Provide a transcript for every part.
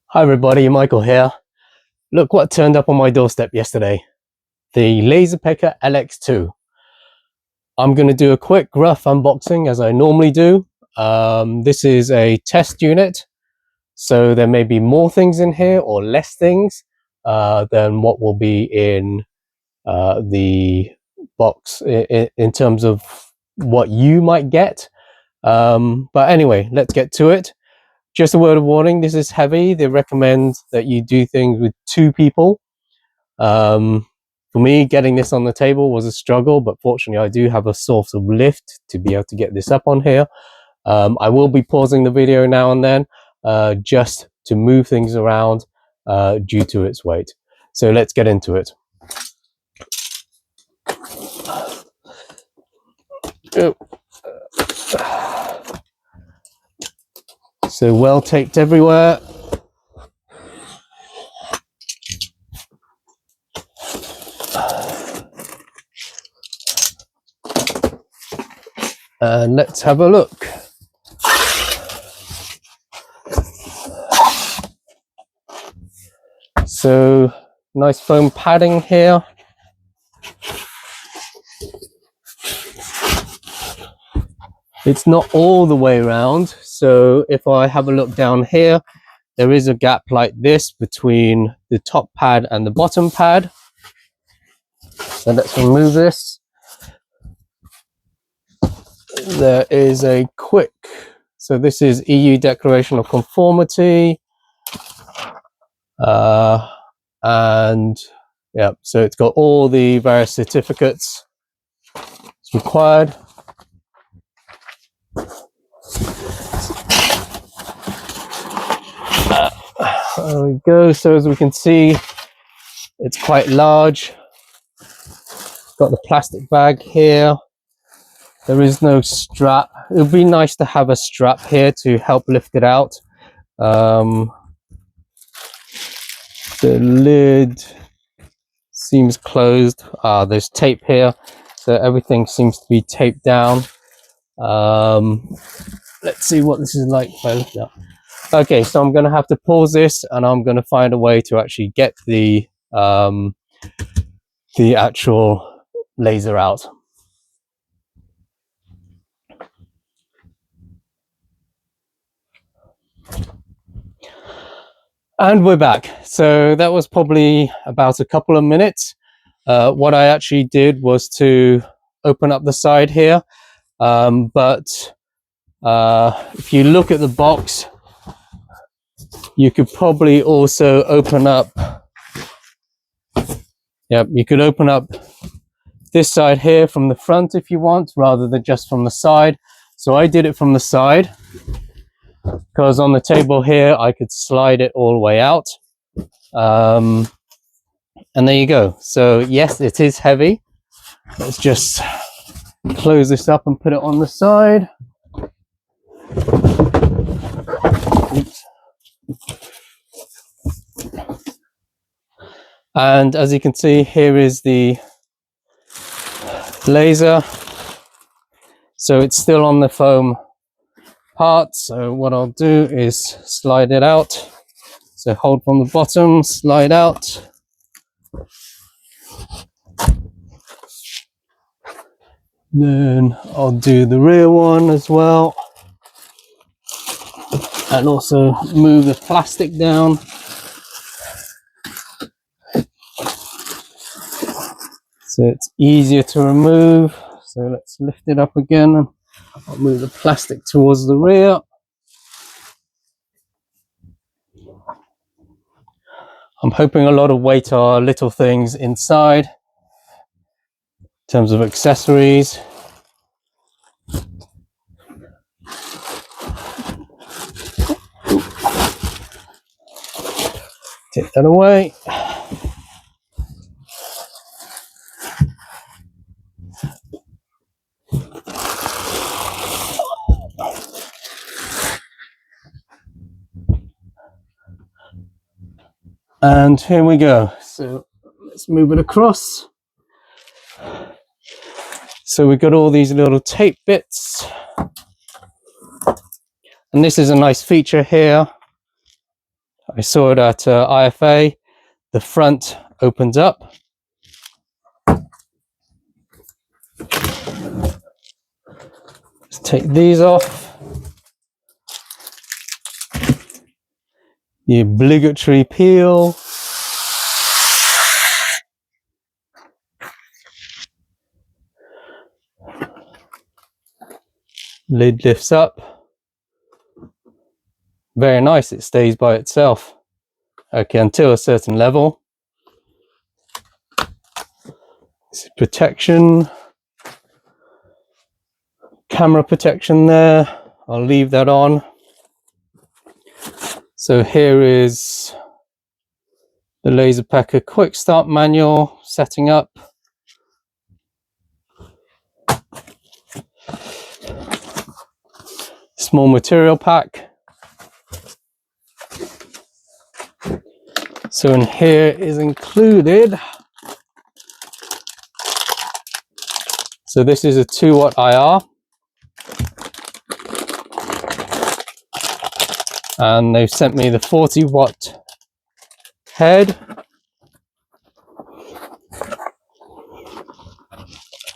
Hi everybody, Michael here. Look what turned up on my doorstep yesterday. The LaserPecker LX2. I'm going to do a quick rough unboxing as I normally do. This is a test unit, so there may be more things in here or less things than what will be in the box in terms of what you might get. But anyway, let's get to it. Just a word of warning, this is heavy. They recommend that you do things with 2 people. For me, getting this on the table was a struggle, but fortunately I do have a source of lift to be able to get this up on here. I will be pausing the video now and then just to move things around due to its weight. So let's get into it. So well taped everywhere. And let's have a look. So nice foam padding here. It's not all the way around, so if I have a look down here, there is a gap like this between the top pad and the bottom pad. So let's remove this. There is a quick, so this is EU Declaration of Conformity. And yeah, so it's got all the various certificates it's required. There we go. So as we can see, it's quite large. Got the plastic bag here. There is no strap. It would be nice to have a strap here to help lift it out. The lid seems closed. There's tape here, so everything seems to be taped down. Let's see what this is like if I lift it up. Okay, so I'm going to have to pause this, and I'm going to find a way to actually get the actual laser out. And we're back. So that was probably about a couple of minutes. What I actually did was to open up the side here, but if you look at the box, you could probably also open up, you could open up this side here from the front if you want, rather than just from the side. So I did it from the side, because on the table here I could slide it all the way out. And there you go. So yes, it is heavy. Let's just close this up and put it on the side. Oops. And as you can see, here is the laser. So it's still on the foam part. So what I'll do is slide it out. So hold from the bottom, slide out. Then I'll do the rear one as well. And also move the plastic down. So it's easier to remove. So let's lift it up again. I'll move the plastic towards the rear. I'm hoping a lot of weight are little things inside in terms of accessories. Take that away. And here we go. So let's move it across. So we've got all these little tape bits, and this is a nice feature here. I saw it at IFA. The front opens up. Let's take these off. The obligatory peel. Lid lifts up. Very nice, it stays by itself. Okay, until a certain level. This is protection. Camera protection there. I'll leave that on. So here is the LaserPecker quick start manual setting up. Small material pack. So in here is included. So this is a 2-watt IR. And they've sent me the 40-watt head.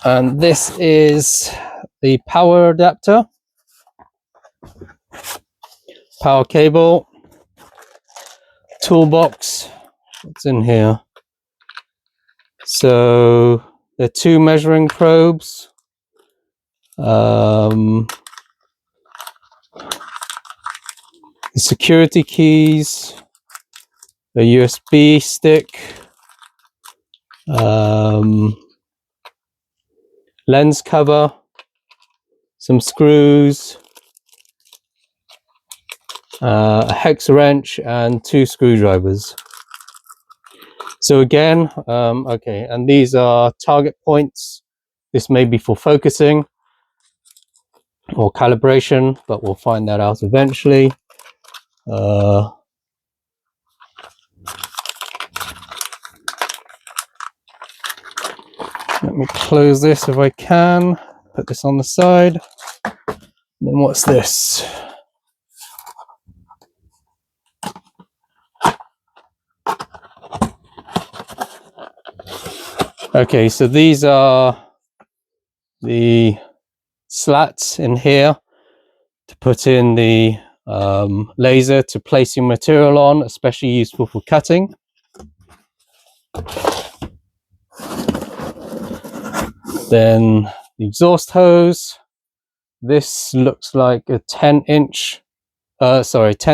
And this is the power adapter. Power cable. Toolbox. What's in here? So there are 2 measuring probes. The security keys, a USB stick, lens cover, some screws, a hex wrench, and 2 screwdrivers. So again, okay, and these are target points. This may be for focusing or calibration, but we'll find that out eventually. Let me close this if I can. Put this on the side. Then what's this? Okay, so these are the slats in here to put in the laser to place your material on, especially useful for cutting. Then the exhaust hose. This looks like a 10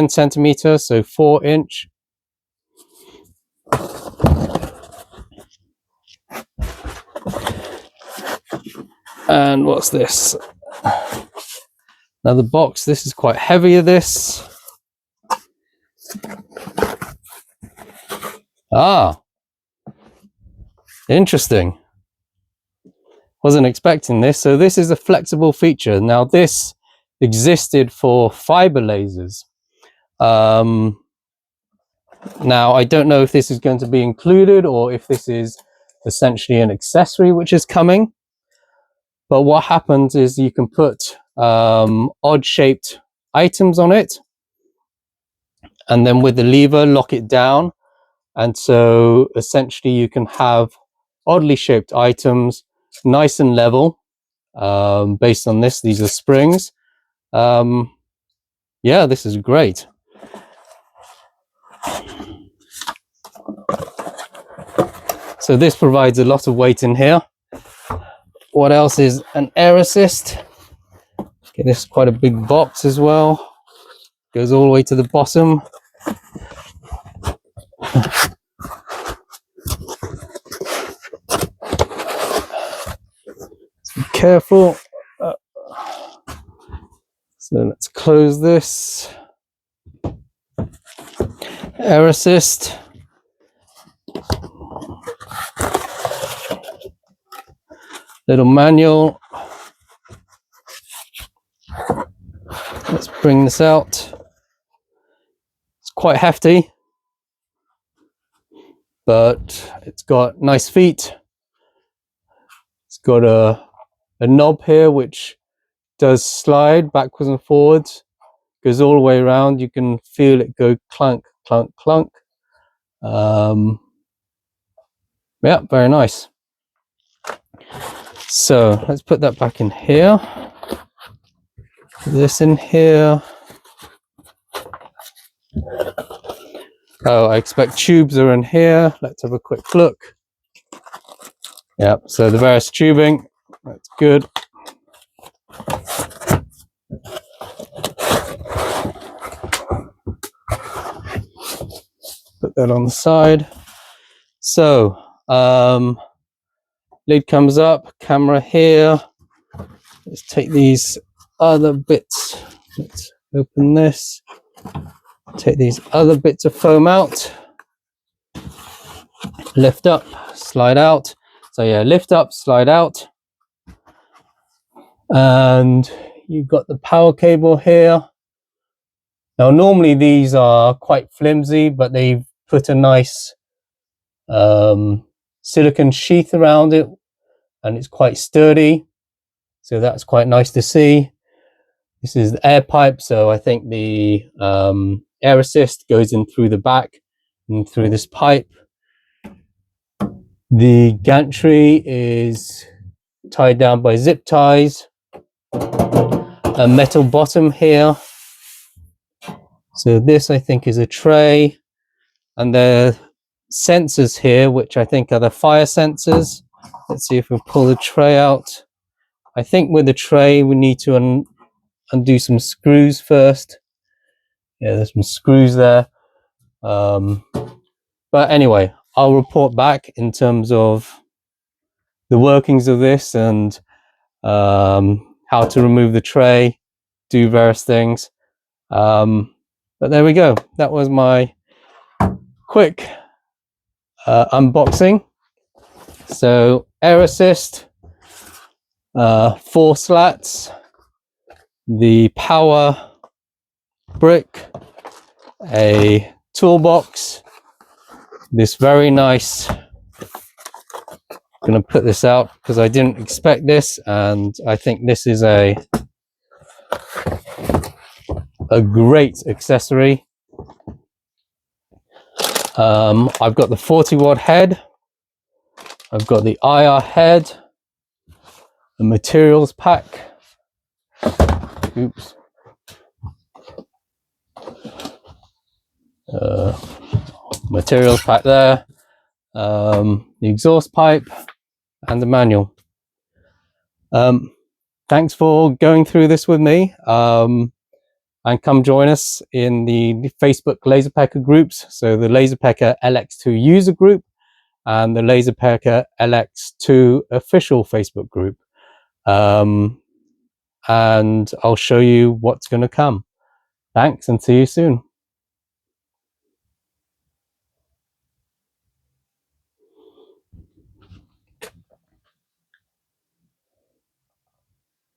centimeter, so 4-inch. And what's this? Another box. This is quite heavy, this. Ah, interesting. Wasn't expecting this. So this is a flexible feature. Now this existed for fiber lasers. Now I don't know if this is going to be included or if this is essentially an accessory which is coming. But what happens is you can put odd shaped items on it, and then with the lever lock it down. And so essentially you can have oddly shaped items, nice and level, based on this. These are springs. Yeah, this is great. So this provides a lot of weight in here. What else is an air assist? Okay, this is quite a big box as well. Goes all the way to the bottom. Be careful. So let's close this. Air assist. Little manual. Let's bring this out. It's quite hefty, but it's got nice feet. It's got a a knob here which does slide backwards and forwards, goes all the way around. You can feel it go clunk, clunk, clunk. Yeah, very nice. So let's put that back in here. Put this in here. Oh, I expect tubes are in here. Let's have a quick look. Yeah, so the various tubing, that's good. Put that on the side. So, lid comes up, camera here. Let's take these other bits. Let's open this. Take these other bits of foam out. Lift up, slide out. So yeah, lift up, slide out. And you've got the power cable here. Now normally these are quite flimsy, but they've put a nice silicone sheath around it, and it's quite sturdy, so that's quite nice to see. This is the air pipe, so I think the air assist goes in through the back and through this pipe. The gantry is tied down by zip ties. A metal bottom here. So this I think is a tray, and the sensors here, which I think are the fire sensors. Let's see if we pull the tray out. I think with the tray we need to undo some screws first. Yeah, there's some screws there. But anyway, I'll report back in terms of the workings of this and how to remove the tray, do various things. But there we go. That was my quick unboxing. So air assist, 4 slats, the power brick, a toolbox, this very nice, I'm going to put this out because I didn't expect this, and I think this is a great accessory. I've got the 40-watt head, I've got the IR head, the materials pack. Oops. Materials pack there, the exhaust pipe, and the manual. Thanks for going through this with me, and come join us in the Facebook LaserPecker groups. So the LaserPecker LX2 user group and the LaserPecker LX2 official Facebook group. And I'll show you what's going to come. Thanks, and see you soon.